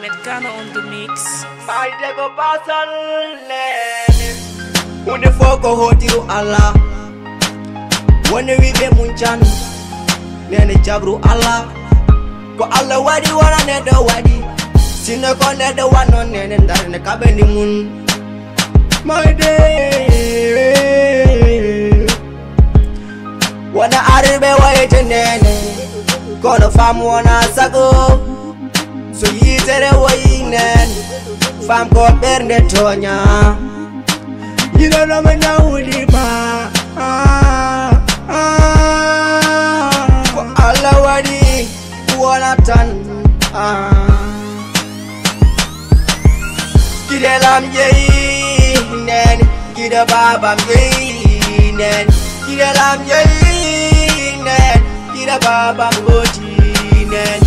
Metcano on the mix. My dego pasal Unde foko hotiru Allah Wone wibe munchan Nene jabru Allah Ko Allah wadi wana nedo wadi Sine ko nedo wano nene ndar ne kabeni mun My day Wana aribe wa ete nene Kono famu wana sago So yitere wainen Fam ko berne tonya Yino no mena ulima Ko Allah wadi Wana tan Kide lam yeyi nen Kide babam yeyi nen Kide lam yeyi nen Kide babam goti nen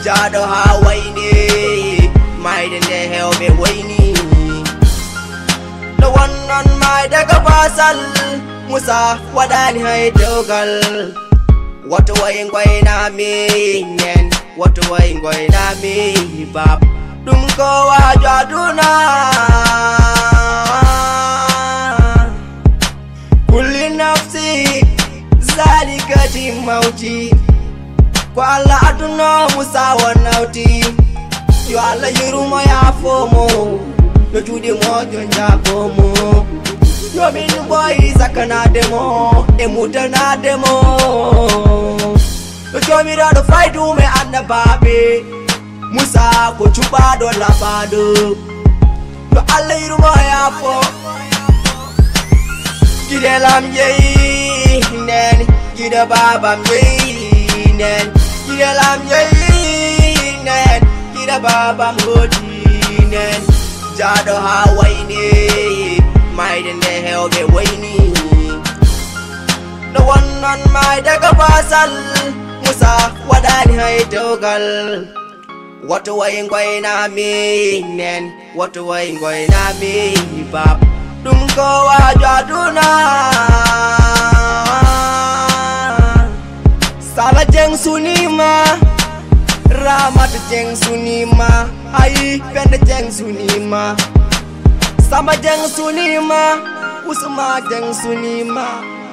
Jado hawaini Maiden de helbe waini The one on my daga pasal Musa wadani haidogal Watu wa ingwai na minen Watu wa ingwai na mibab Dumko wa jaduna Kulli nafsi Zalikati mauti Kwa Allah aduna Musa wa nauti Yo Allah yiruma ya fomo Yo judi mojo nja fomo Yo minu boy zakana demo Emuta na demo Yo chomi rado fight ume anna babe Musa ko chupa do labado Yo Allah yiruma ya fo Gide lam yeyi nen Gide babam yeyi nen Kida lam yeyi nen Kida babam goti nen Jado hawaini Maiden de helbe waini The one on my daga pasal Musa wadani haitogal Watu wa ingwai na minen Watu wa ingwai na mibab Dumko wa jaduna Sala jeng sunima Ramat jeng sunima Ai pende jeng sunima Sama jeng sunima Usma jeng sunima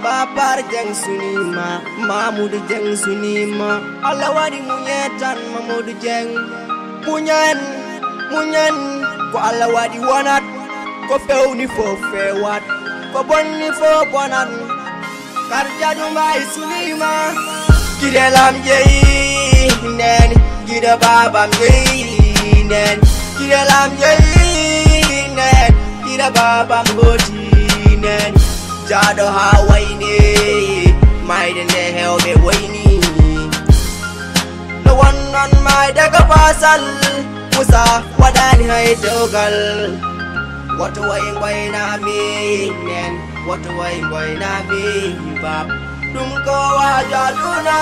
Babar jeng sunima Mahmud jeng sunima Allah wadi munyetan Mahmud jeng Munyen Ko Allah wadi wanat Ko feuni fo fewat Ko bonni fo bonan Karja dumai sunima Kide lam yeyi nen Kide babam yeyi nen Kide lam yeyi nen Kide babam goti nen Jado hawaini Maiden de helbe waini The one on my daga pasal Musa wadani haitogal Watu wa ingwai na minen Watu wa ingwai na mibab Dumko wa jaduna